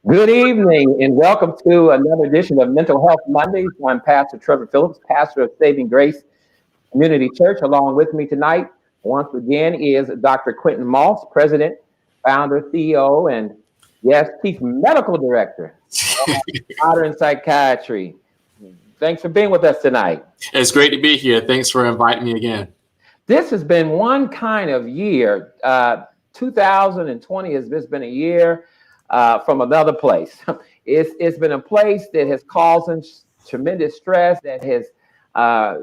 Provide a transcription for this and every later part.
Good evening and welcome to another edition of Mental Health Mondays. I'm Pastor Trevor Phillips, pastor of Saving Grace Community Church. Along with me tonight, once again, is Dr. Quentin Moss, president, founder, CEO, and yes, chief medical director of modern psychiatry. Thanks for being with us tonight. It's great to be here. Thanks for inviting me again. This has been one kind of year. 2020 has just been a year from another place. It's been a place that has caused tremendous stress, that has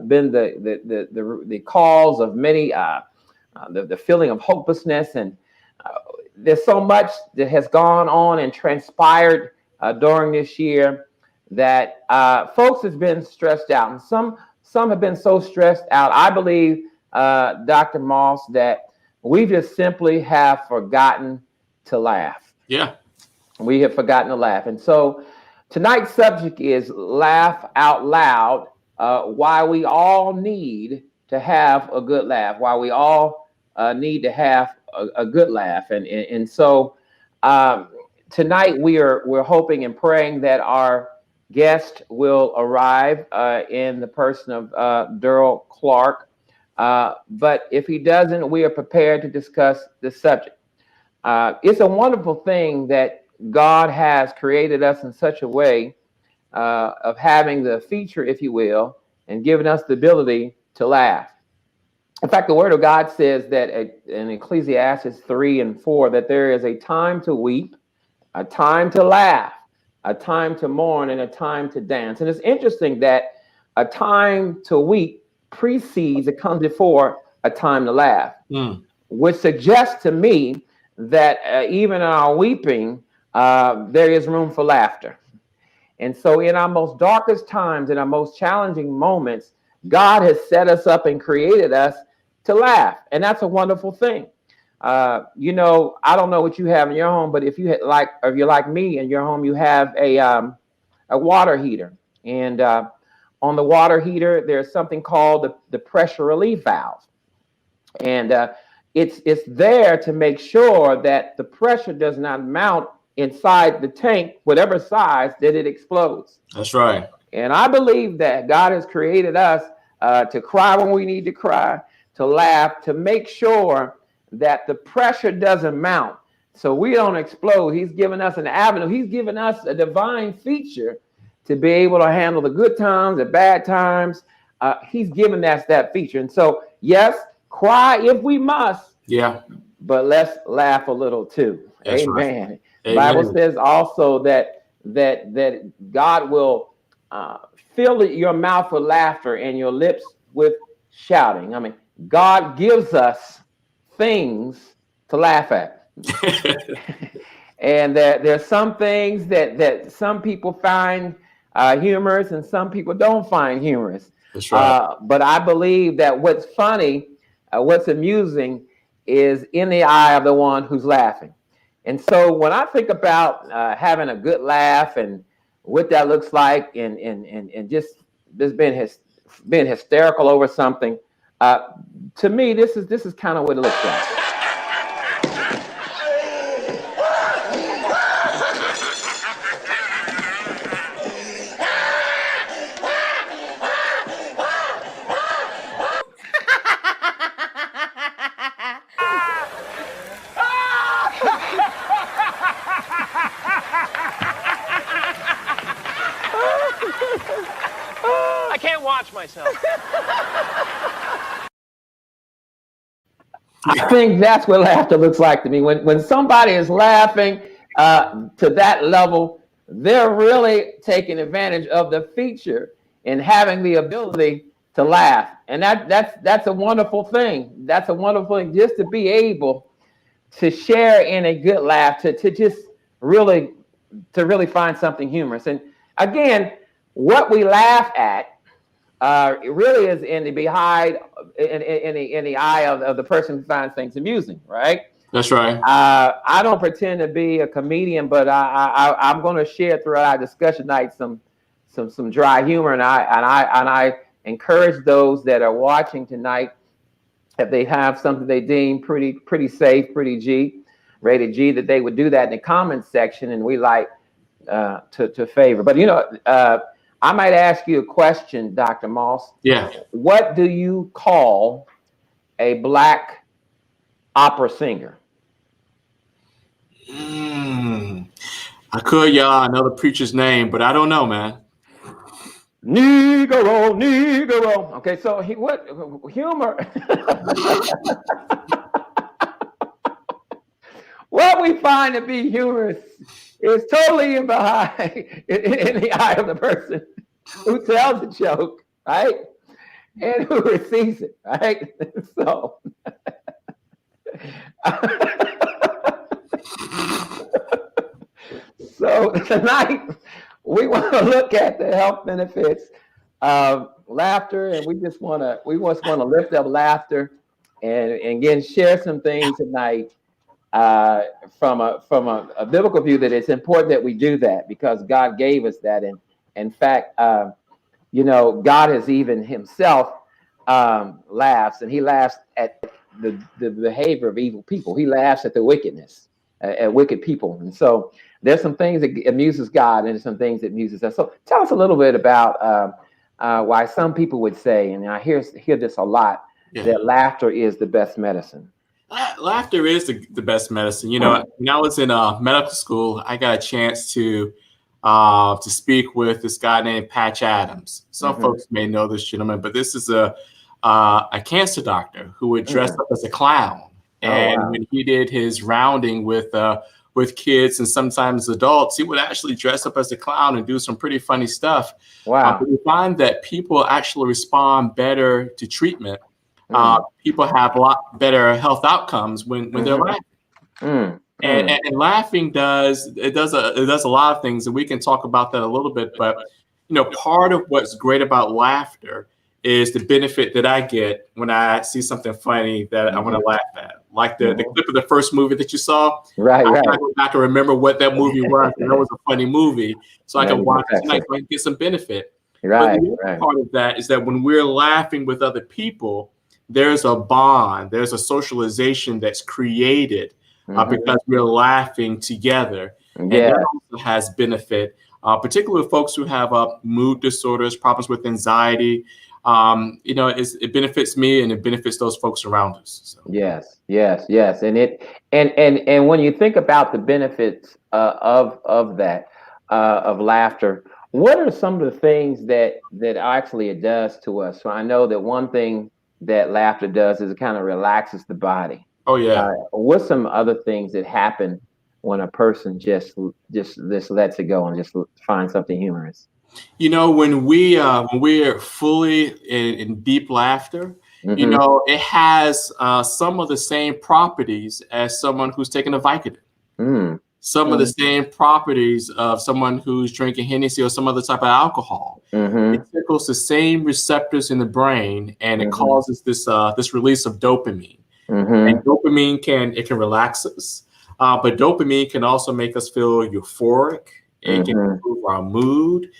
been the cause of many the feeling of hopelessness, and there's so much that has gone on and transpired during this year that folks has been stressed out, and some have been so stressed out. I believe, Dr. Moss, that we just simply have forgotten to laugh. Yeah. We have forgotten to laugh. And so tonight's subject is laugh out loud, why we all need to have a good laugh, why we all need to have a good laugh. And so tonight we're hoping and praying that our guest will arrive in the person of Daryl Clark. But if he doesn't, we are prepared to discuss the subject. It's a wonderful thing that God has created us in such a way of having the feature, if you will, and given us the ability to laugh. In fact, the Word of God says that in Ecclesiastes 3:4, that there is a time to weep, a time to laugh, a time to mourn, and a time to dance. And it's interesting that a time to weep precedes, it comes before a time to laugh, which suggests to me that even in our weeping, there is room for laughter. And so in our most darkest times, in our most challenging moments, God has set us up and created us to laugh. And that's a wonderful thing. I don't know what you have in your home, but if you're like me, in your home, you have a water heater. And on the water heater, there's something called the pressure relief valve. And it's there to make sure that the pressure does not mount inside the tank, whatever size, that it explodes. That's right. And I believe that God has created us to cry when we need to cry, to laugh, to make sure that the pressure doesn't mount so we don't explode. He's given us an avenue. He's given us a divine feature to be able to handle the good times, the bad times. He's given us that feature. And so, yes, cry if we must. Yeah. But let's laugh a little too. That's Amen. Right. The Bible says also that God will fill your mouth with laughter and your lips with shouting. I mean, God gives us things to laugh at. And there's some things that some people find humorous and some people don't find humorous. That's right. But I believe that what's funny, what's amusing, is in the eye of the one who's laughing. And so when I think about having a good laugh and what that looks like, and just being hysterical over something, to me, this is kind of what it looks like. I can't watch myself. I think that's what laughter looks like to me. When somebody is laughing to that level, they're really taking advantage of the feature and having the ability to laugh, and that's a wonderful thing. That's a wonderful thing, just to be able to share in a good laugh, to just really find something humorous. And again, what we laugh at it really is in the behind in the eye of the person who finds things amusing, right? That's right. I don't pretend to be a comedian, but I'm going to share throughout our discussion tonight some dry humor, and I encourage those that are watching tonight, if they have something they deem pretty safe, pretty rated G, that they would do that in the comments section, and we like to favor. But I might ask you a question, Dr. Moss. Yeah. What do you call a black opera singer? I could y'all another preacher's name, but I don't know, man. Negro. Okay, so what humor? What we find to be humorous is totally in the eye of the person who tells the joke, right, and who receives it, right? So. So tonight we want to look at the health benefits of laughter, and we just want to lift up laughter, and again share some things tonight from a biblical view, that it's important that we do that because God gave us that, and in fact, God has even Himself laughs, and He laughs at the behavior of evil people. He laughs at the wickedness, at wicked people, and so there's some things that amuses God, and there's some things that amuses us. So tell us a little bit about why some people would say, and I hear this a lot, that laughter is the best medicine. Laughter is the best medicine. When I was in medical school, I got a chance to speak with this guy named Patch Adams. Some folks may know this gentleman, but this is a cancer doctor who would dress up as a clown. And when he did his rounding with kids and sometimes adults, he would actually dress up as a clown and do some pretty funny stuff. Wow. But we find that people actually respond better to treatment. People have a lot better health outcomes when they're laughing. And laughing does a lot of things, and we can talk about that a little bit. But part of what's great about laughter is the benefit that I get when I see something funny that I want to laugh at. Like the clip of the first movie that you saw. Right. I go back and remember what that movie was, and that was a funny movie. So I can watch it tonight so I can get some benefit. Right. But the other part of that is that when we're laughing with other people, there's a bond, there's a socialization that's created because we're laughing together. And that also has benefit, particularly with folks who have mood disorders, problems with anxiety. It benefits me and it benefits those folks around us. So. Yes. And when you think about the benefits of that, of laughter, what are some of the things that actually it does to us? So I know that one thing that laughter does is it kind of relaxes the body. Oh yeah. What's some other things that happen when a person just lets it go and just finds something humorous? When we're fully in deep laughter, it has some of the same properties as someone who's taking a Vicodin. Some of the same properties of someone who's drinking Hennessy or some other type of alcohol. It tickles the same receptors in the brain, and it causes this release of dopamine. And dopamine can relax us, but dopamine can also make us feel euphoric. It can improve our mood.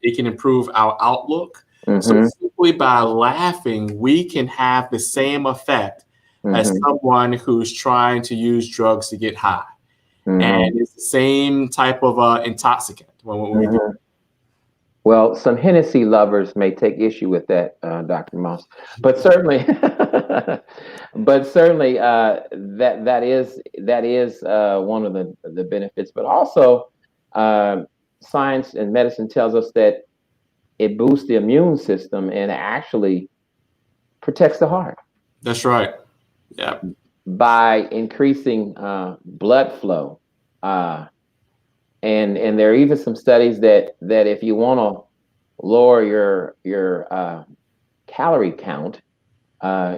It can improve our outlook. So simply by laughing, we can have the same effect as someone who's trying to use drugs to get high. And it's the same type of intoxicant when we do. Well, some Hennessy lovers may take issue with that, Dr. Moss, but certainly, that is one of the benefits. But also, science and medicine tells us that it boosts the immune system and actually protects the heart. That's right. Yeah. By increasing blood flow. And there are even some studies that if you want to lower your calorie count,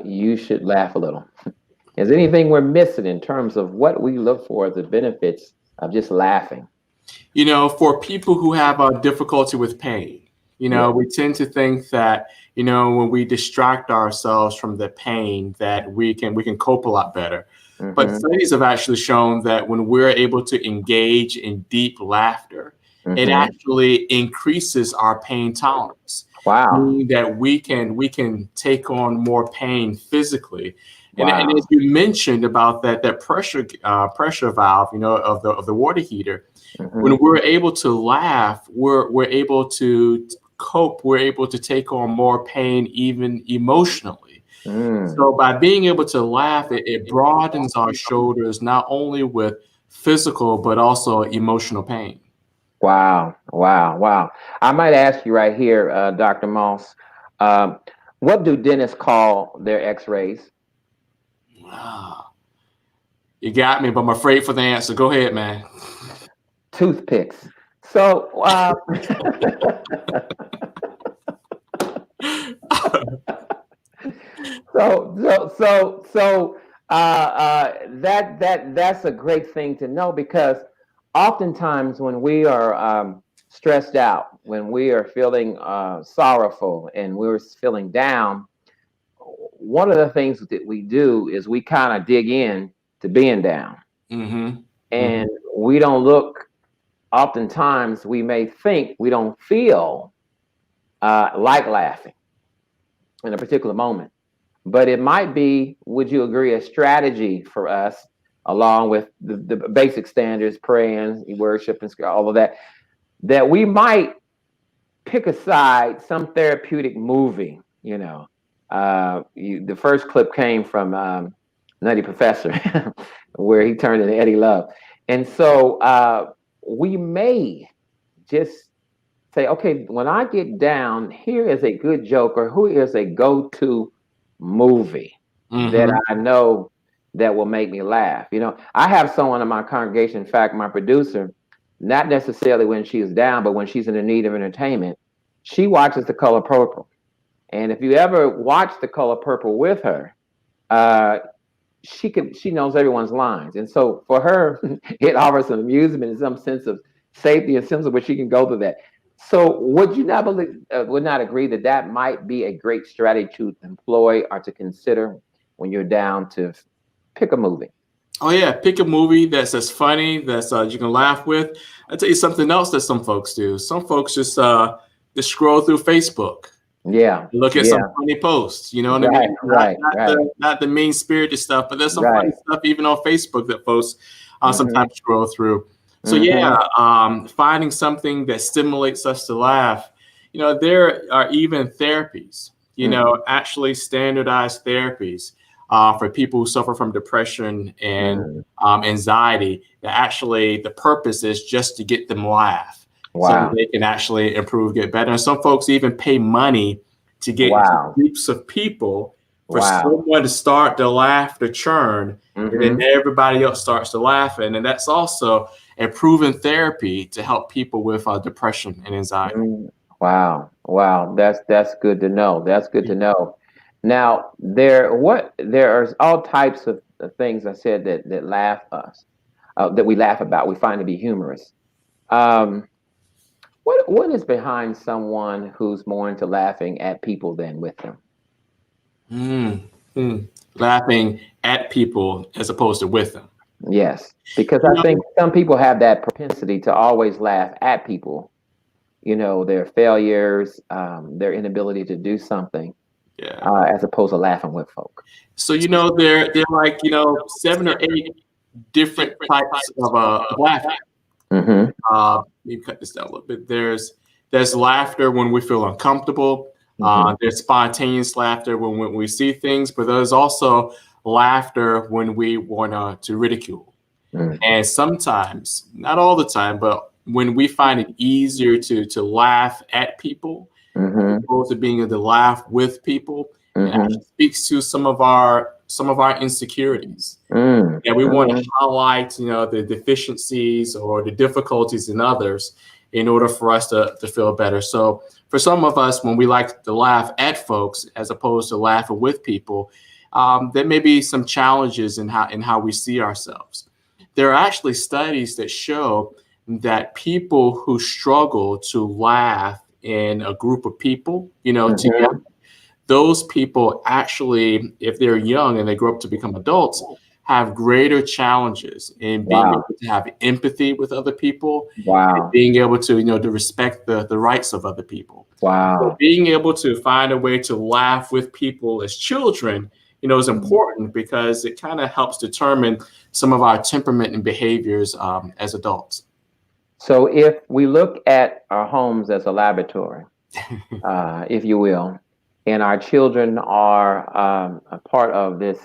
you should laugh a little. Is there anything we're missing in terms of what we look for as the benefits of just laughing? You know, for people who have difficulty with pain, you know, we tend to think that, you know, when we distract ourselves from the pain, that we can cope a lot better. But studies have actually shown that when we're able to engage in deep laughter, it actually increases our pain tolerance. Wow. Meaning that we can take on more pain physically. And as you mentioned about that pressure valve, you know, of the water heater, when we're able to laugh, we're able to cope. We're able to take on more pain, even emotionally. So by being able to laugh, it broadens our shoulders, not only with physical, but also emotional pain. Wow. I might ask you right here, Dr. Moss, what do dentists call their x-rays? Wow. You got me, but I'm afraid for the answer. Go ahead, man. Toothpicks. So, that's a great thing to know, because oftentimes when we are stressed out, when we are feeling sorrowful and we're feeling down, one of the things that we do is we kind of dig in to being down, and we don't look. Oftentimes, we may think we don't feel like laughing in a particular moment, but it might be, would you agree, a strategy for us, along with the basic standards, praying, worship, and all of that, that we might pick aside some therapeutic movie. You know, the first clip came from Nutty Professor, where he turned into Eddie Love, and so we may just say, okay, when I get down, here is a good joke, or who is a go-to movie that I know that will make me laugh. You know, I have someone in my congregation, in fact, my producer, not necessarily when she's down, but when she's in the need of entertainment, she watches The Color Purple. And if you ever watch The Color Purple with her, she knows everyone's lines. And so for her, it offers some amusement and some sense of safety and sense of where she can go through that. So would you not agree that that might be a great strategy to employ or to consider when you're down, to pick a movie? Oh yeah, pick a movie that's funny, that's you can laugh with. I'll tell you something else that some folks do. Some folks just scroll through Facebook. Yeah. Look at some funny posts, you know what I mean? Not the mean spirited stuff, but there's some funny stuff even on Facebook that folks sometimes scroll through. So finding something that stimulates us to laugh. You know, there are even therapies, you know, actually standardized therapies for people who suffer from depression and anxiety, that actually the purpose is just to get them laugh. So they can actually improve, get better. And some folks even pay money to get groups of people for someone to start to laugh, to churn, and then everybody else starts to laugh. And that's also a proven therapy to help people with depression and anxiety. Wow. That's good to know. That's good to know. Now, there are all types of things I said that laugh us, that we laugh about, we find to be humorous. What is behind someone who's more into laughing at people than with them? Laughing at people as opposed to with them. Yes, because I think some people have that propensity to always laugh at people, you know, their failures, their inability to do something, as opposed to laughing with folk. So, you know, they're like, you know, 7 or 8 different types of laughing. Let me cut this down a little bit. There's laughter when we feel uncomfortable. There's spontaneous laughter when we see things, but there's also laughter when we want to ridicule. And sometimes, not all the time, but when we find it easier to laugh at people, as opposed to being able to laugh with people, it actually speaks to some of our insecurities. And we want to highlight, you know, the deficiencies or the difficulties in others in order for us to feel better. So for some of us, when we like to laugh at folks as opposed to laughing with people, there may be some challenges in how we see ourselves. There are actually studies that show that people who struggle to laugh in a group of people, together, those people actually, if they're young and they grow up to become adults, have greater challenges in being able to have empathy with other people, and being able to, to respect the rights of other people. So being able to find a way to laugh with people as children, is important because it kind of helps determine some of our temperament and behaviors as adults. So if we look at our homes as a laboratory, if you will, and our children are a part of this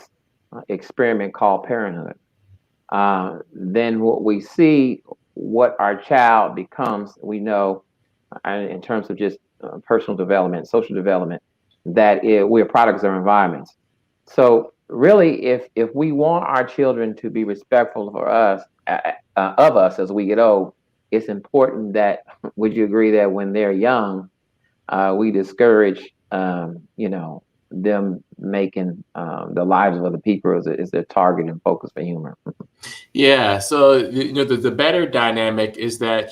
experiment called parenthood, then what we see, what our child becomes, we know in terms of just personal development, social development, that we're products of our environments. So really, if we want our children to be respectful for us, of us as we get old, it's important that, would you agree that when they're young, we discourage, them making the lives of other people is their target and focus for humor? Yeah. So, the better dynamic is that,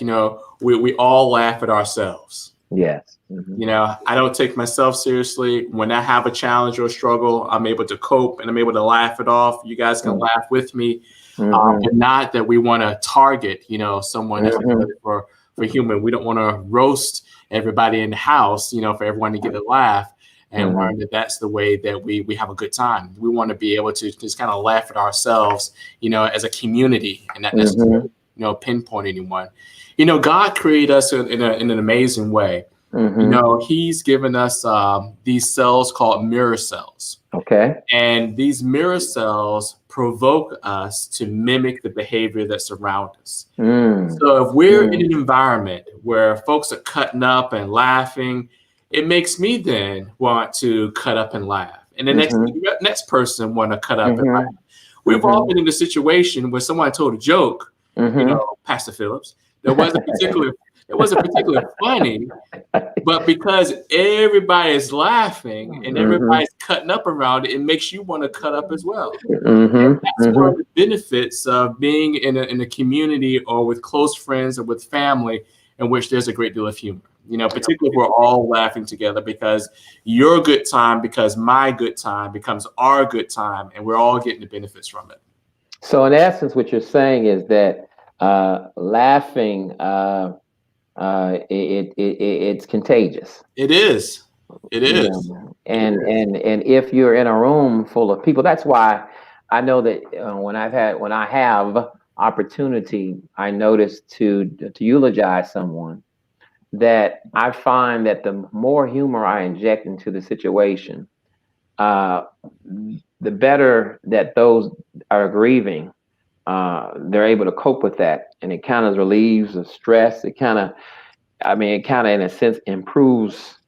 we all laugh at ourselves. Yes. I don't take myself seriously. When I have a challenge or a struggle, I'm able to cope and I'm able to laugh it off. You guys can laugh with me. But not that we want to target, someone as for humor. We don't want to roast everybody in the house, for everyone to get a laugh and learn that that's the way that we have a good time. We want to be able to just kind of laugh at ourselves, as a community, and not necessarily, pinpoint anyone. God created us in an amazing way. He's given us these cells called mirror cells. Okay. And these mirror cells provoke us to mimic the behavior that surrounds us. So if we're in an environment where folks are cutting up and laughing, it makes me then want to cut up and laugh. And the next person want to cut up and laugh. We've all been in a situation where someone told a joke, Pastor Phillips, that wasn't particularly funny, but because everybody's laughing and everybody's cutting up around it, it makes you want to cut up as well. That's one of the benefits of being in a community or with close friends or with family in which there's a great deal of humor. Particularly if we're all laughing together, because your good time, because my good time becomes our good time, and we're all getting the benefits from it. So in essence, what you're saying is that laughing, it's contagious. It is. It is. And if you're in a room full of people, that's why I know that when I have opportunity, I notice to eulogize someone, that I find that the more humor I inject into the situation, the better that those are grieving, they're able to cope with that. And it kind of relieves the stress. It kind of in a sense improves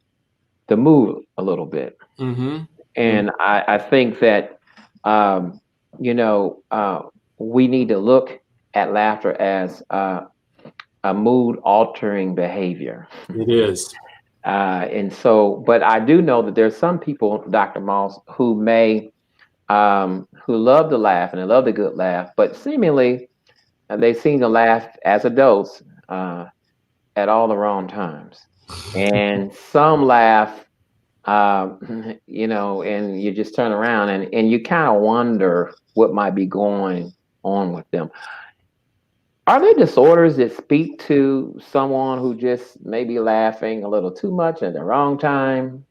the mood a little bit. And I think that, we need to look at laughter as a mood altering behavior. It is. And so, but I do know that there's some people, Dr. Moss, who love to laugh and they love the good laugh, but seemingly they seem to laugh as adults at all the wrong times. And some laugh, and you just turn around and you kind of wonder what might be going on with them. Are there disorders that speak to someone who just may be laughing a little too much at the wrong time?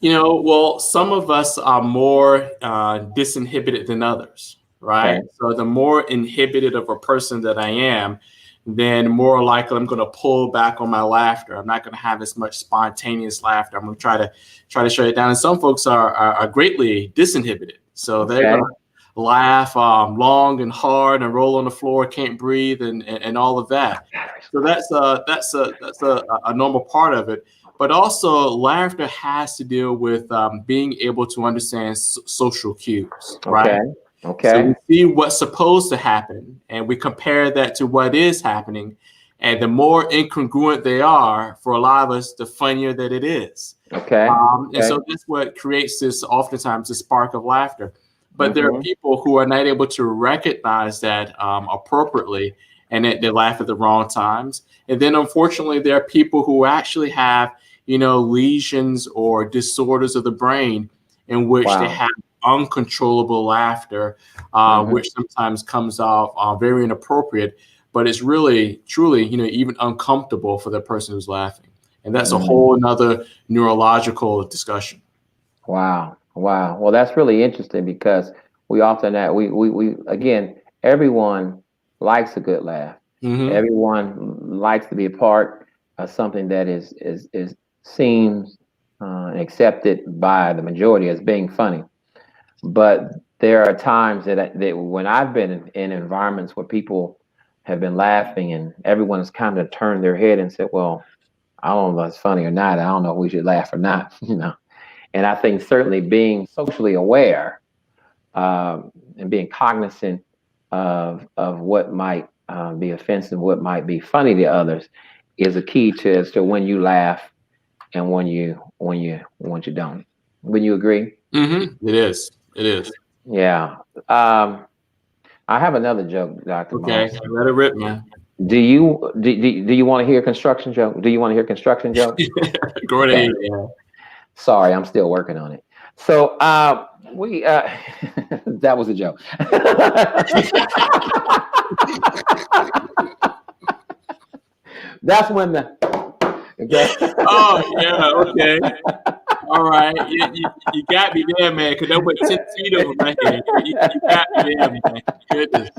Well, some of us are more disinhibited than others, right? Okay. So the more inhibited of a person that I am, then more likely I'm going to pull back on my laughter. I'm not going to have as much spontaneous laughter. I'm going to try to shut it down. And some folks are greatly disinhibited, so they're going to laugh long and hard and roll on the floor, can't breathe, and all of that. So that's a normal part of it. But also, laughter has to deal with being able to understand social cues, right? Okay. So we see what's supposed to happen, and we compare that to what is happening, And the more incongruent they are, for a lot of us, the funnier that it is. Okay. And so that's what creates this, oftentimes, this spark of laughter. But there Mm-hmm. are people who are not able to recognize that appropriately, and they laugh at the wrong times. And then, unfortunately, there are people who actually have, lesions or disorders of the brain in which they Wow. have uncontrollable laughter, Mhm. which sometimes comes off very inappropriate, but it's really, truly, even uncomfortable for the person who's laughing. And that's a whole another neurological discussion. Wow. Wow. Well, that's really interesting because we often have, we again, everyone likes a good laugh. Hmm. Everyone likes to be a part of something that is seems and accepted by the majority as being funny. But there are times that when I've been in environments where people have been laughing and everyone's kind of turned their head and said, "Well, I don't know if it's funny or not. I don't know if we should laugh or not," And I think certainly being socially aware and being cognizant of what might be offensive, what might be funny to others, is a key to as to when you laugh and when you don't. Would you agree? It is. It is. Yeah. I have another joke, Dr. Okay. Moss. Let it rip, man. Do you want to hear a construction joke? Do you want to hear construction joke? Go right ahead. Yeah. Sorry, I'm still working on it. So we that was a joke. That's when the okay. Oh, yeah. Okay. All right. You got me there, man, because that was 10 feet over my head. You got me there, man. Goodness.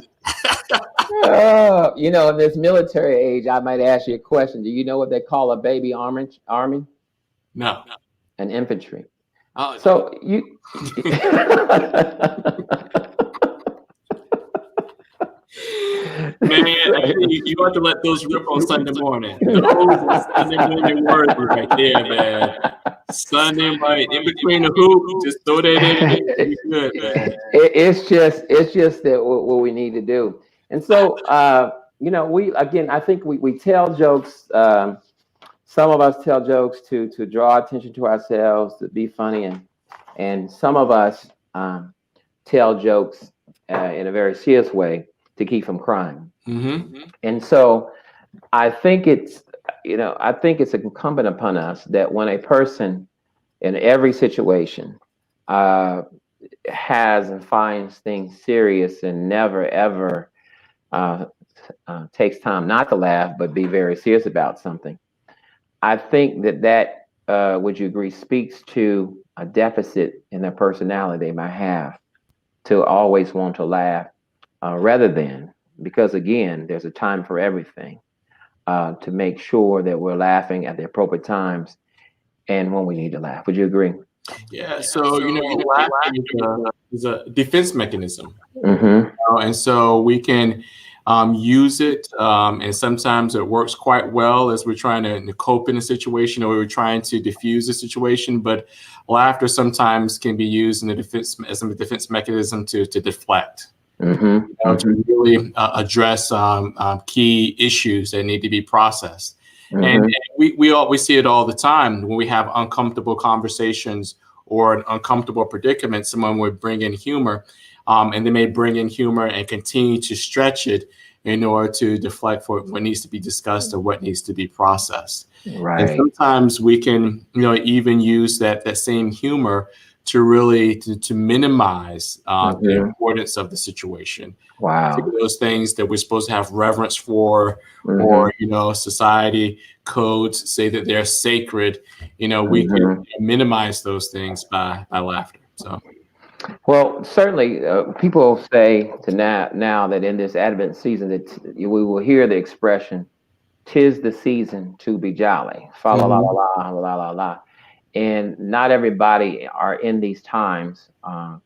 In this military age, I might ask you a question. Do you know what they call a baby army? No. An infantry. Oh, So you man, you want to let those rip on Sunday morning. Those are Sunday morning words right there, man. Sunday morning, in between the hoop, just throw that in. You're good, man. it's just that what we need to do. And so I think we tell jokes. Some of us tell jokes to draw attention to ourselves, to be funny, and some of us tell jokes in a very serious way to keep from crying. Mm-hmm. And so I think it's incumbent upon us that when a person in every situation uh, has and finds things serious and never ever uh, takes time not to laugh but be very serious about something, I think that would you agree, speaks to a deficit in their personality they might have to always want to laugh rather than, because again, there's a time for everything, to make sure that we're laughing at the appropriate times and when we need to laugh. Would you agree? Yeah. So, laughing is a defense mechanism. Mm-hmm. And so we can use it, and sometimes it works quite well as we're trying to cope in a situation or we're trying to diffuse a situation. But laughter sometimes can be used in as a defense mechanism to deflect, Mm-hmm. to really address key issues that need to be processed. And Mm-hmm. we see it all the time when we have uncomfortable conversations or an uncomfortable predicament. Someone would bring in humor, and they may bring in humor and continue to stretch it in order to deflect for what needs to be discussed or what needs to be processed. And Right. sometimes we can, even use that same humor to really to minimize the importance of the situation. Wow. Those things that we're supposed to have reverence for, Mhm. or society codes say that they're sacred. We can minimize those things by laughter. So. Well, certainly, people say to now that in this Advent season that we will hear the expression, "'Tis the season to be jolly." Fa la la la la la la la. And not everybody are in these times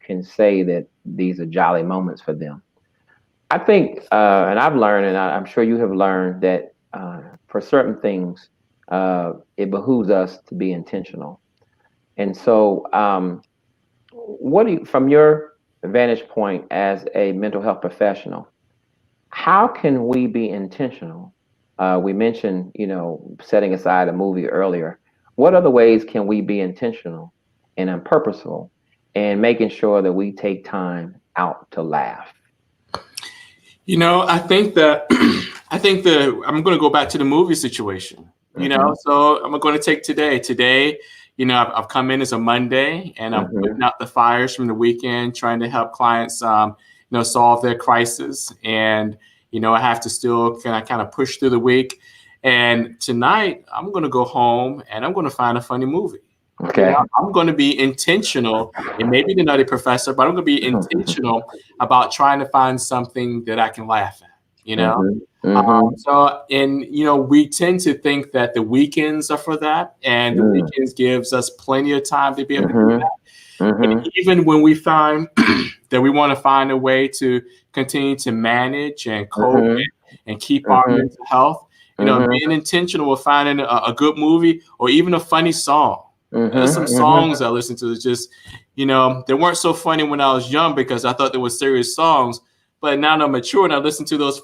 can say that these are jolly moments for them. I think, and I've learned, and I'm sure you have learned that for certain things, it behooves us to be intentional. And so, what do you, from your vantage point as a mental health professional, how can we be intentional We mentioned, setting aside a movie earlier. What other ways can we be intentional and purposeful and making sure that we take time out to laugh? I think that I'm going to go back to the movie situation. So I'm going to take today. Today, I've come in as a Monday, and I'm putting out the fires from the weekend, trying to help clients, solve their crisis. And I have to still kind of push through the week. And tonight, I'm going to go home and I'm going to find a funny movie. Okay. I'm going to be intentional, and maybe the Nutty Professor, but I'm going to be intentional about trying to find something that I can laugh at. So, we tend to think that the weekends are for that, and the weekends gives us plenty of time to be able to do that. But even when we find that we want to find a way to continue to manage and cope and keep our mental health, being intentional with finding a good movie or even a funny song. There's some songs I listen to that's just, they weren't so funny when I was young because I thought they were serious songs. But now that I'm mature and I listen to those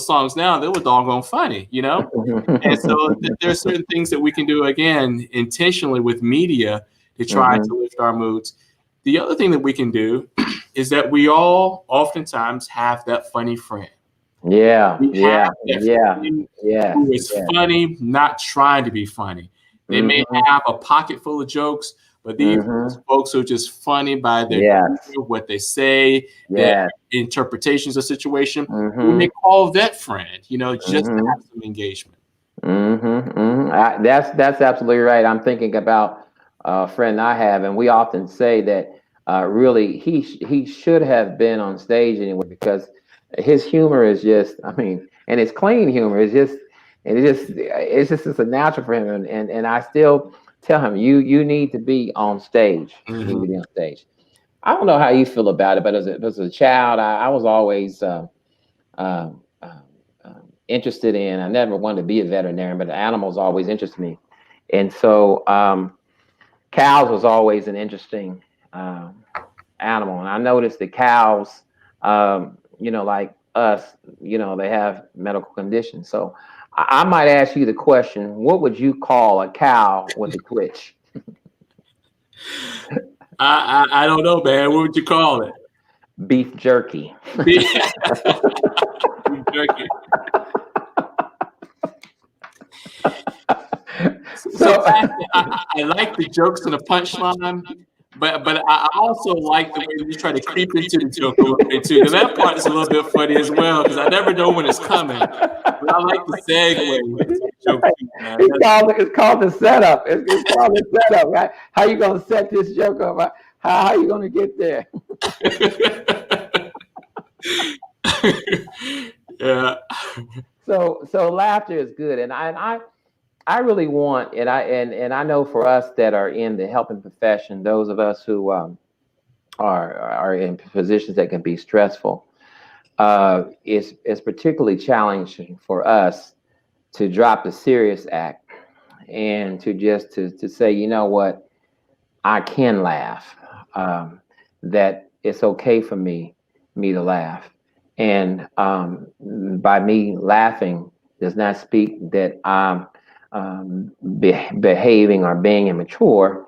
songs now, they were doggone funny, And so there's certain things that we can do, again, intentionally with media to try to lift our moods. The other thing that we can do is that we all oftentimes have that funny friend. Yeah. Who is funny, not trying to be funny. They may have a pocket full of jokes, but these folks are just funny by their what they say, their interpretations of situation. We may call that friend, just to have some engagement. That's absolutely right. I'm thinking about a friend I have, and we often say that really he should have been on stage anyway, because his humor is just, and his clean humor is just. It's just a natural for him, and I still tell him, you need to be on stage. You need to be on stage. I don't know how you feel about it, but as a child, I was always interested in. I never wanted to be a veterinarian, but animals always interested me, and so cows was always an interesting animal. And I noticed that cows, like us, they have medical conditions, so. I might ask you the question, what would you call a cow with a twitch? I don't know, man. What would you call it? Beef jerky. Beef jerky. So I like the jokes and the punchline, but I also like the way you try to creep into the joke a little bit too. Because that part is a little bit funny as well, because I never know when it's coming. But I like the segue. It's called the setup. It's called the setup, right? How you gonna set this joke up? How you gonna get there? Yeah. So laughter is good, and I really want, and I know for us that are in the helping profession, those of us who are in positions that can be stressful, it's particularly challenging for us to drop the serious act and to just to say, you know what, I can laugh, that it's okay for me to laugh, and by me laughing does not speak that I'm behaving or being immature.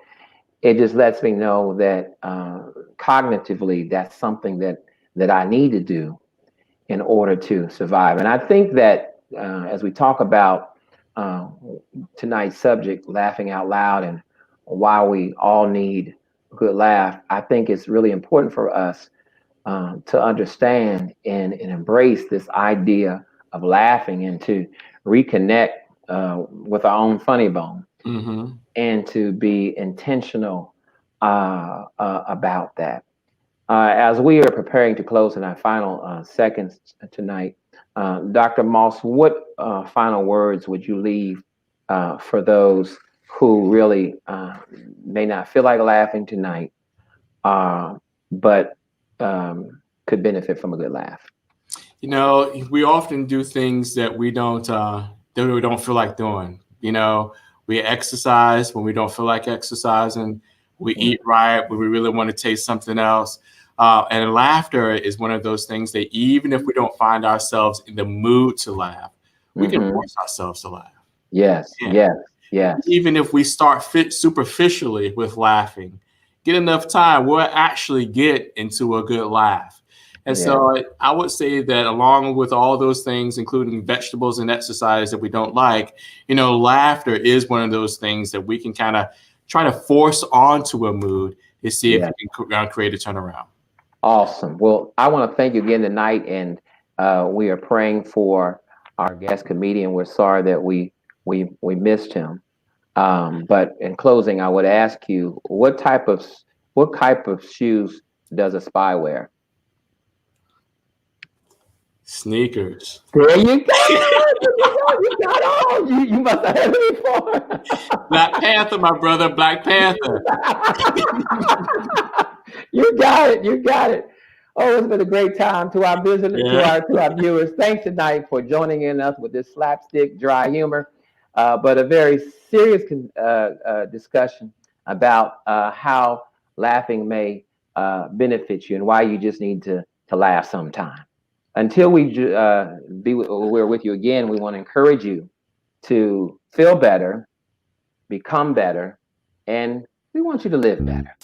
It just lets me know that cognitively that's something that I need to do in order to survive. And I think that as we talk about tonight's subject, laughing out loud, and why we all need a good laugh, I think it's really important for us to understand and embrace this idea of laughing and to reconnect with our own funny bone, and to be intentional about that. As we are preparing to close in our final seconds tonight, Dr. Moss, what final words would you leave for those who really may not feel like laughing tonight, but could benefit from a good laugh? We often do things that we don't feel like doing. We exercise when we don't feel like exercising. We eat right when we really want to taste something else. And laughter is one of those things that even if we don't find ourselves in the mood to laugh, we can Mhm. force ourselves to laugh. Yes, Yeah. yes, yes. Even if we start superficially with laughing, get enough time, we'll actually get into a good laugh. And Yeah. so I would say that along with all those things, including vegetables and exercise that we don't like, laughter is one of those things that we can kind of try to force onto a mood to see if Yeah. we can create a turnaround. Awesome. Well, I want to thank you again tonight, and we are praying for our guest comedian. We're sorry that we missed him. But in closing, I would ask you, what type of shoes does a spy wear? Sneakers. There you go. You got all. You must have heard it before. Black Panther, my brother, Black Panther. You got it. You got it. Oh, it's been a great time to our visitors, Yeah. to our viewers. Thanks tonight for joining in us with this slapstick, dry humor, but a very serious discussion about how laughing may benefit you and why you just need to laugh sometime. Until we're with you again, we want to encourage you to feel better, become better, and we want you to live better.